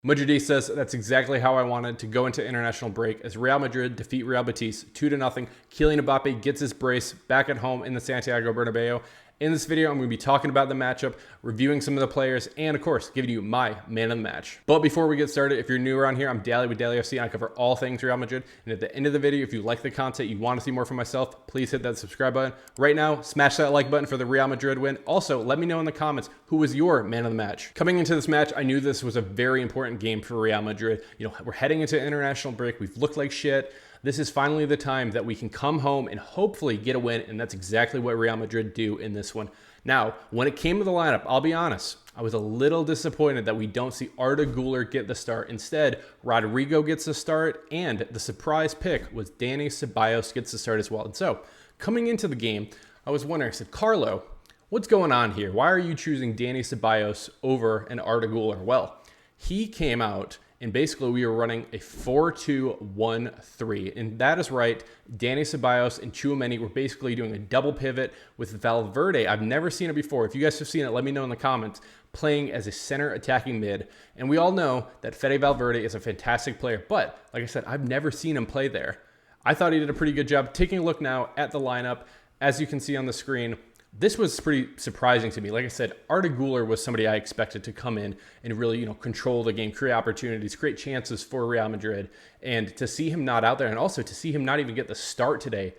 Madridistas, that's exactly how I wanted to go into international break as Real Madrid defeat Real Betis 2-0. Kylian Mbappe gets his brace back at home in the Santiago Bernabeu. In this video, I'm going to be talking about the matchup, reviewing some of the players, and of course, giving you my man of the match. But before we get started, if you're new around here, I'm Dally with Dallyfc, and I cover all things Real Madrid. And at the end of the video, if you like the content, you want to see more from myself, please hit that subscribe button. Right now, smash that like button for the Real Madrid win. Also, let me know in the comments who was your man of the match. Coming into this match, I knew this was a very important game for Real Madrid. We're heading into international break. We've looked like shit. This is finally the time that we can come home and hopefully get a win, and that's exactly what Real Madrid do in this one. Now, when it came to the lineup, I'll be honest, I was a little disappointed that we don't see Arda Güler get the start. Instead, Rodrigo gets the start, and the surprise pick was Dani Ceballos gets the start as well. And so, coming into the game, I was wondering, I said, Carlo, what's going on here? Why are you choosing Dani Ceballos over an Arda Güler? Well, he came out and basically we were running a 4-2-1-3. And that is right, Dani Ceballos and Tchouaméni were basically doing a double pivot with Valverde. I've never seen it before. If you guys have seen it, let me know in the comments. Playing as a center attacking mid. And we all know that Fede Valverde is a fantastic player. But like I said, I've never seen him play there. I thought he did a pretty good job. Taking a look now at the lineup, as you can see on the screen, this was pretty surprising to me. Like I said, Arda Güler was somebody I expected to come in and really, control the game, create opportunities, create chances for Real Madrid. And to see him not out there, and also to see him not even get the start today,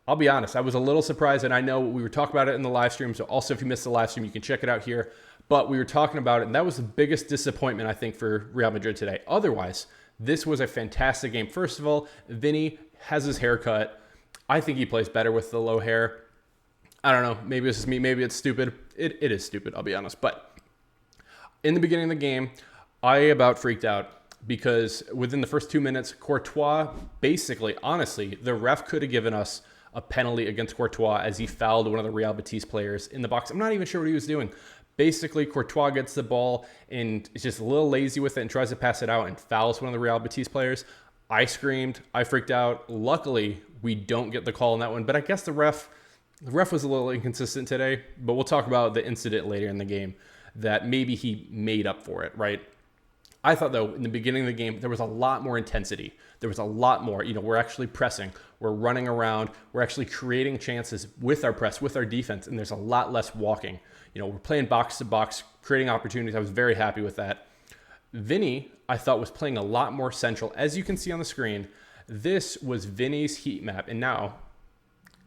I'll be honest, I was a little surprised. And I know we were talking about it in the live stream. So also, if you missed the live stream, you can check it out here. But we were talking about it, and that was the biggest disappointment, I think, for Real Madrid today. Otherwise, this was a fantastic game. First of all, Vinny has his haircut. I think he plays better with the low hair. I don't know, maybe it's just me, maybe it's stupid. It is stupid, I'll be honest. But in the beginning of the game, I about freaked out because within the first 2 minutes, Courtois, basically, honestly, the ref could have given us a penalty against Courtois as he fouled one of the Real Betis players in the box. I'm not even sure what he was doing. Basically, Courtois gets the ball and is just a little lazy with it and tries to pass it out and fouls one of the Real Betis players. I screamed, I freaked out. Luckily, we don't get the call on that one, but I guess the ref was a little inconsistent today, but we'll talk about the incident later in the game that maybe he made up for it, right? I thought, though, in the beginning of the game, there was a lot more intensity. There was a lot more, we're actually pressing. We're running around. We're actually creating chances with our press, with our defense, and there's a lot less walking. We're playing box to box, creating opportunities. I was very happy with that. Vinny, I thought, was playing a lot more central. As you can see on the screen, this was Vinny's heat map, and now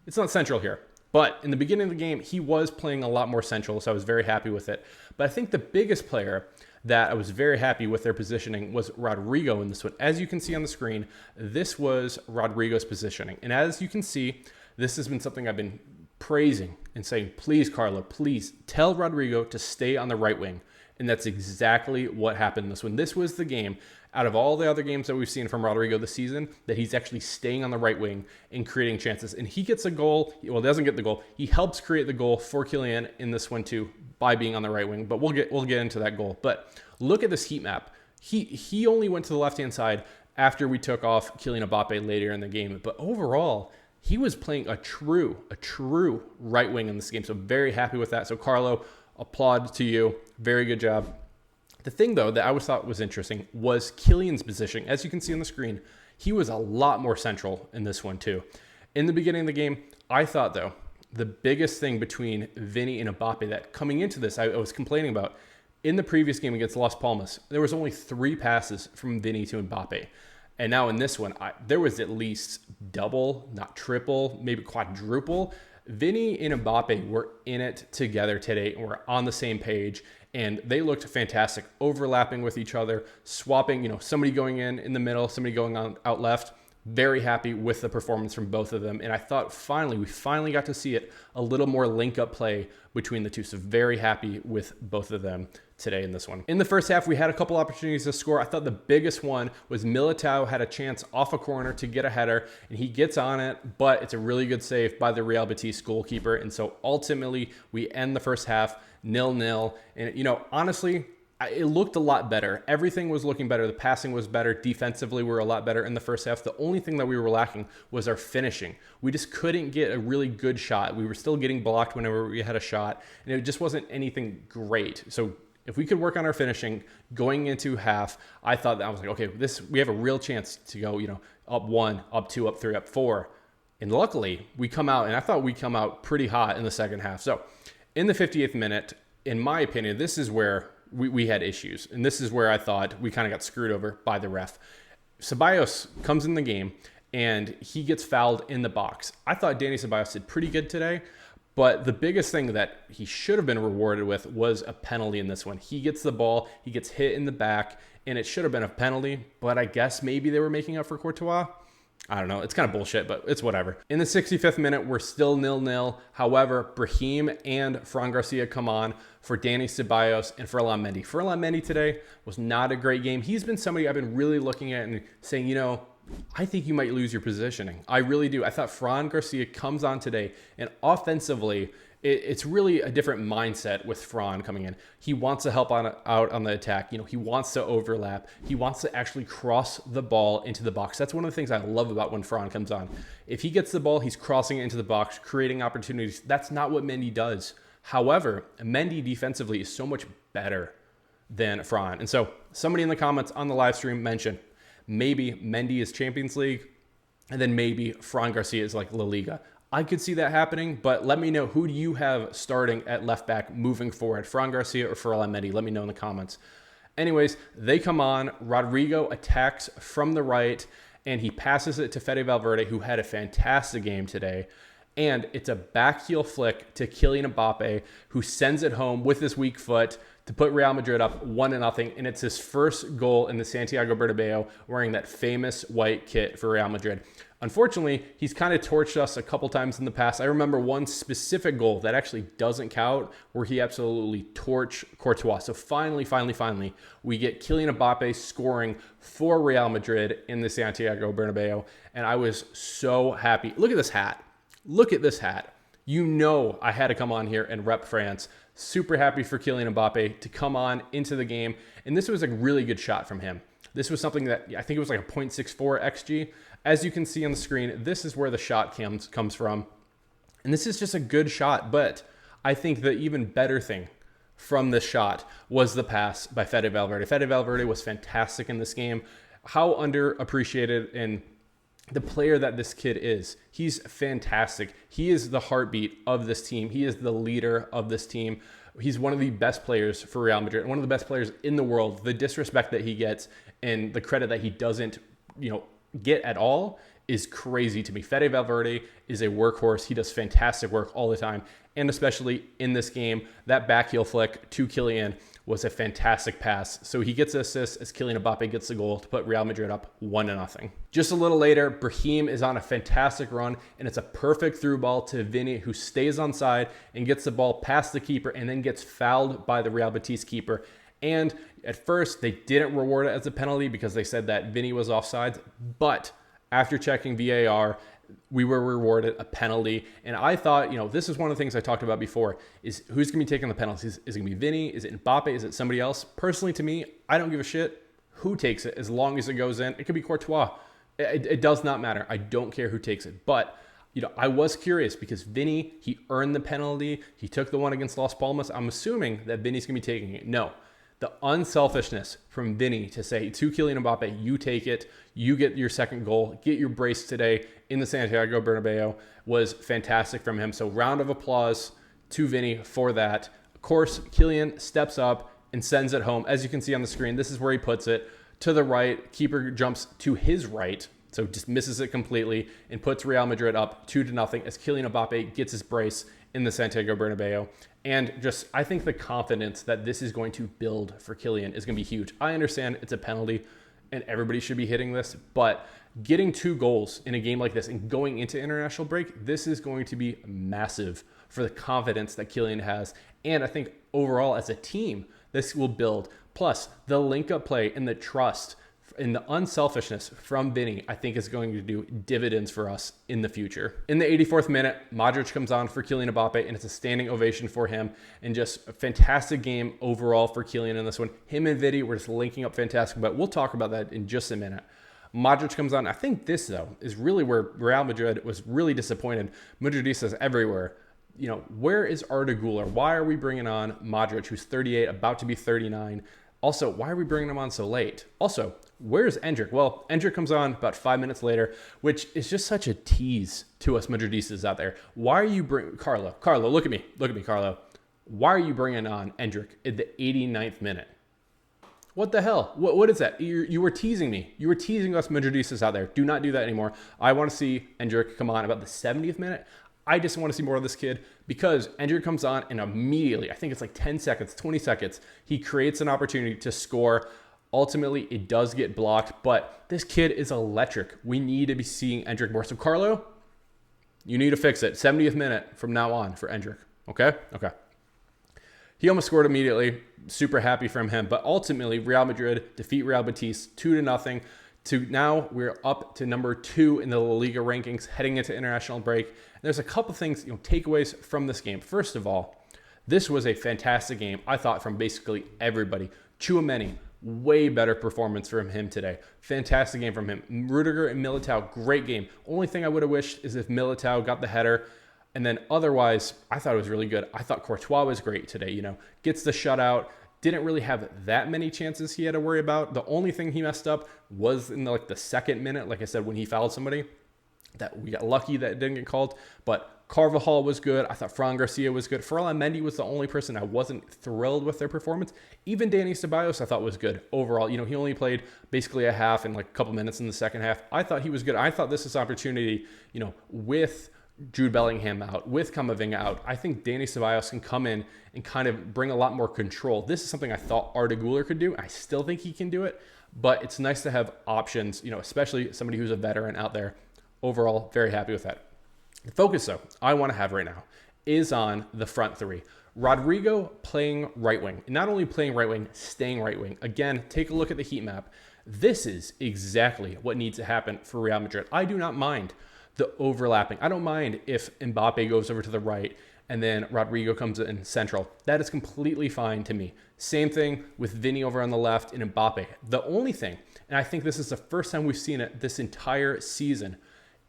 it's not central here. But in the beginning of the game, he was playing a lot more central, so I was very happy with it. But I think the biggest player that I was very happy with their positioning was Rodrigo in this one. As you can see on the screen, this was Rodrigo's positioning. And as you can see, this has been something I've been praising and saying, please, Carlo, please tell Rodrigo to stay on the right wing. And that's exactly what happened in this one. This was the game, out of all the other games that we've seen from Rodrigo this season, that he's actually staying on the right wing and creating chances. And he gets a goal. Well, doesn't get the goal. He helps create the goal for Kylian in this one too by being on the right wing. But we'll get into that goal. But look at this heat map. He only went to the left-hand side after we took off Kylian Mbappe later in the game. But overall, he was playing a true right wing in this game. So very happy with that. So Carlo, applaud to you. Very good job. The thing, though, that I always thought was interesting was Kylian's positioning. As you can see on the screen, he was a lot more central in this one, too. In the beginning of the game, I thought, though, the biggest thing between Vinny and Mbappe that coming into this, I was complaining about, in the previous game against Las Palmas, there was only 3 passes from Vinny to Mbappe. And now in this one, there was at least double, not triple, maybe quadruple. Vinny and Mbappe were in it together today and were on the same page, and they looked fantastic, overlapping with each other, swapping, somebody going in the middle, somebody going on out left. Very happy with the performance from both of them, and I thought we finally got to see it, a little more link-up play between the two, so very happy with both of them today in this one. In the first half, we had a couple opportunities to score. I thought the biggest one was Militao had a chance off a corner to get a header, and he gets on it, but it's a really good save by the Real Betis goalkeeper, and so ultimately, we end the first half 0-0, and honestly, it looked a lot better. Everything was looking better. The passing was better. Defensively, we were a lot better in the first half. The only thing that we were lacking was our finishing. We just couldn't get a really good shot. We were still getting blocked whenever we had a shot, and it just wasn't anything great. So If we could work on our finishing going into half, I thought that I was like, okay, we have a real chance to go, up 1, up 2, up 3, up 4. And luckily, we come out, and I thought we'd come out pretty hot in the second half. So in the 58th minute, in my opinion, this is where we had issues. And this is where I thought we kind of got screwed over by the ref. Ceballos comes in the game, and he gets fouled in the box. I thought Dani Ceballos did pretty good today, but the biggest thing that he should have been rewarded with was a penalty in this one. He gets the ball, he gets hit in the back, and it should have been a penalty, but I guess maybe they were making up for Courtois. I don't know. It's kind of bullshit, but it's whatever. In the 65th minute, we're still 0-0. However, Brahim and Fran Garcia come on for Dani Ceballos and Ferland Mendy. Ferland Mendy today was not a great game. He's been somebody I've been really looking at and saying, I think you might lose your positioning. I really do. I thought Fran Garcia comes on today, and offensively, it's really a different mindset with Fran coming in. He wants to help out on the attack. He wants to overlap. He wants to actually cross the ball into the box. That's one of the things I love about when Fran comes on. If he gets the ball, he's crossing it into the box, creating opportunities. That's not what Mendy does. However, Mendy defensively is so much better than Fran. And so somebody in the comments on the live stream mentioned maybe Mendy is Champions League, and then maybe Fran Garcia is like La Liga. I could see that happening, but let me know, who do you have starting at left back moving forward, Fran Garcia or Ferland Mendy? Let me know in the comments. Anyways, they come on. Rodrigo attacks from the right, and he passes it to Fede Valverde, who had a fantastic game today. And it's a back heel flick to Kylian Mbappe, who sends it home with his weak foot to put Real Madrid up 1-0. And it's his first goal in the Santiago Bernabeu wearing that famous white kit for Real Madrid. Unfortunately, he's kind of torched us a couple times in the past. I remember one specific goal that actually doesn't count where he absolutely torched Courtois. So finally, we get Kylian Mbappe scoring for Real Madrid in the Santiago Bernabeu. And I was so happy. Look at this hat. Look at this hat. I had to come on here and rep France. Super happy for Kylian Mbappe to come on into the game. And this was a really good shot from him. This was something that I think it was like a 0.64 XG. As you can see on the screen, this is where the shot comes from. And this is just a good shot. But I think the even better thing from this shot was the pass by Fede Valverde. Fede Valverde was fantastic in this game. How underappreciated and the player that this kid is. He's fantastic. He is the heartbeat of this team. He is the leader of this team. He's one of the best players for Real Madrid, one of the best players in the world. The disrespect that he gets and the credit that he doesn't, get at all is crazy to me. Fede Valverde is a workhorse. He does fantastic work all the time. And especially in this game, that back heel flick to Kylian was a fantastic pass. So he gets the assist as Kylian Mbappe gets the goal to put Real Madrid up 1-0. Just a little later, Brahim is on a fantastic run, and it's a perfect through ball to Vinny, who stays onside and gets the ball past the keeper and then gets fouled by the Real Betis keeper. And at first, they didn't reward it as a penalty because they said that Vinny was offsides. But after checking VAR, we were rewarded a penalty. And I thought, this is one of the things I talked about before, is who's going to be taking the penalties? Is it going to be Vinny? Is it Mbappe? Is it somebody else? Personally, to me, I don't give a shit who takes it as long as it goes in. It could be Courtois. It does not matter. I don't care who takes it. But I was curious because Vinny, he earned the penalty. He took the one against Las Palmas. I'm assuming that Vinny's going to be taking it. No. The unselfishness from Vinny to say to Kylian Mbappe, you take it, you get your second goal, get your brace today in the Santiago Bernabeu was fantastic from him. So round of applause to Vinny for that. Of course, Kylian steps up and sends it home. As you can see on the screen, this is where he puts it to the right. Keeper jumps to his right, so just misses it completely and puts Real Madrid up 2-0 as Kylian Mbappe gets his brace in the Santiago Bernabeu. And I think the confidence that this is going to build for Kylian is going to be huge. I understand it's a penalty and everybody should be hitting this, but getting 2 goals in a game like this and going into international break, this is going to be massive for the confidence that Kylian has. And I think overall as a team, this will build. Plus the link-up play and the trust and the unselfishness from Vinny, I think is going to do dividends for us in the future. In the 84th minute, Modric comes on for Kylian Mbappe, and it's a standing ovation for him. And just a fantastic game overall for Kylian in this one. Him and Vinny were just linking up fantastic, but we'll talk about that in just a minute. Modric comes on. I think this, though, is really where Real Madrid was really disappointed. Madridistas everywhere where is Arda Güler? Why are we bringing on Modric, who's 38, about to be 39? Also, why are we bringing him on so late? Also, where's Endrick? Well, Endrick comes on about 5 minutes later, which is just such a tease to us Madridistas out there. Why are you bringing Carlo? Carlo, look at me, Carlo. Why are you bringing on Endrick at the 89th minute? What the hell? What is that? You were teasing me. You were teasing us Madridistas out there. Do not do that anymore. I want to see Endrick come on about the 70th minute. I just want to see more of this kid because Endrick comes on and immediately, I think it's like 10 seconds, 20 seconds, he creates an opportunity to score. Ultimately, it does get blocked, but this kid is electric. We need to be seeing Endrick more. So Carlo, you need to fix it. 70th minute from now on for Endrick. Okay? Okay. He almost scored immediately. Super happy from him. But ultimately, Real Madrid defeat Real Betis 2-0. To now, we're up to number 2 in the La Liga rankings heading into international break. And there's a couple things, takeaways from this game. First of all, this was a fantastic game, I thought, from basically everybody. Tchouaméni, way better performance from him today. Fantastic game from him. Rudiger and Militao, great game. Only thing I would have wished is if Militao got the header. And then otherwise, I thought it was really good. I thought Courtois was great today. Gets the shutout. Didn't really have that many chances he had to worry about. The only thing he messed up was in the second minute, like I said, when he fouled somebody. That we got lucky that it didn't get called. But Carvajal was good. I thought Fran Garcia was good. Ferland Mendy was the only person I wasn't thrilled with their performance. Even Dani Ceballos I thought was good overall. He only played basically a half and a couple minutes in the second half. I thought he was good. I thought this is opportunity, with Jude Bellingham out, with Camavinga out, I think Dani Ceballos can come in and kind of bring a lot more control. This is something I thought Arda Güler could do. I still think he can do it, but it's nice to have options, especially somebody who's a veteran out there. Overall, very happy with that. The focus, though, I want to have right now is on the front three. Rodrigo playing right wing. Not only playing right wing, staying right wing. Again, take a look at the heat map. This is exactly what needs to happen for Real Madrid. I do not mind the overlapping. I don't mind if Mbappe goes over to the right and then Rodrigo comes in central. That is completely fine to me. Same thing with Vinny over on the left and Mbappe. The only thing, and I think this is the first time we've seen it this entire season,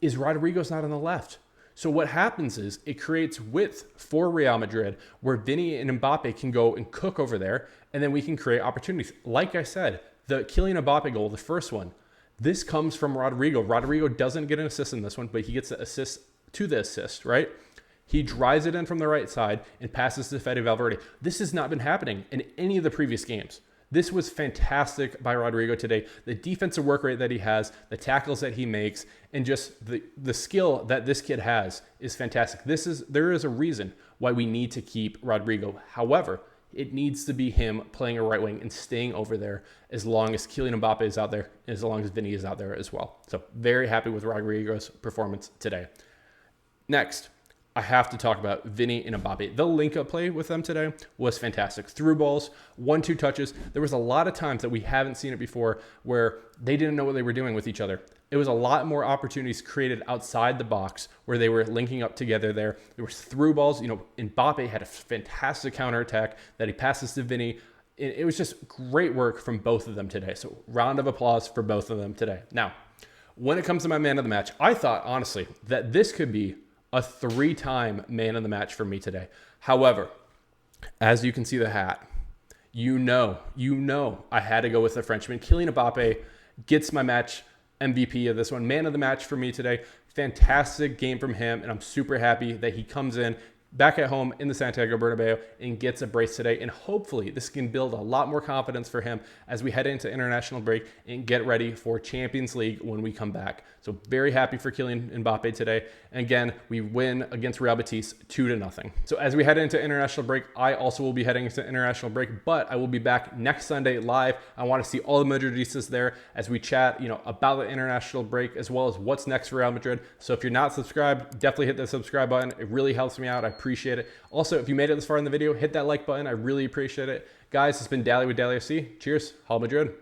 is Rodrigo's not on the left. So what happens is it creates width for Real Madrid where Vinny and Mbappe can go and cook over there, and then we can create opportunities. Like I said, the Kylian Mbappe goal, the first one, this comes from Rodrigo. Rodrigo doesn't get an assist in this one, but he gets the assist to the assist, right? He drives it in from the right side and passes to Fede Valverde. This has not been happening in any of the previous games. This was fantastic by Rodrigo today. The defensive work rate that he has, the tackles that he makes, and just the skill that this kid has is fantastic. There is a reason why we need to keep Rodrigo. However, it needs to be him playing a right wing and staying over there as long as Kylian Mbappe is out there, as long as Vinny is out there as well. So very happy with Rodrigo's performance today. Next, I have to talk about Vinny and Mbappe. The link-up play with them today was fantastic. Through balls, 1-2 touches. There was a lot of times that we haven't seen it before where they didn't know what they were doing with each other. It was a lot more opportunities created outside the box where they were linking up together there. There was through balls. Mbappe had a fantastic counterattack that he passes to Vinny. It was just great work from both of them today. So round of applause for both of them today. Now, when it comes to my man of the match, I thought, honestly, that this could be a 3-time man of the match for me today. However, as you can see the hat, you know, I had to go with the Frenchman. Kylian Mbappe gets my match MVP of this one. Man of the match for me today. Fantastic game from him, and I'm super happy that he comes in back at home in the Santiago Bernabeu and gets a brace today. And hopefully this can build a lot more confidence for him as we head into international break and get ready for Champions League when we come back. So very happy for Kylian Mbappe today. And again, we win against Real Betis 2-0. So as we head into international break, I also will be heading into international break, but I will be back next Sunday live. I want to see all the Madridistas there as we chat, about the international break as well as what's next for Real Madrid. So if you're not subscribed, definitely hit the subscribe button. It really helps me out. I appreciate it. Also, if you made it this far in the video, hit that like button. I really appreciate it. Guys, it's been Dally with Dallyfc. Cheers. Hala Madrid.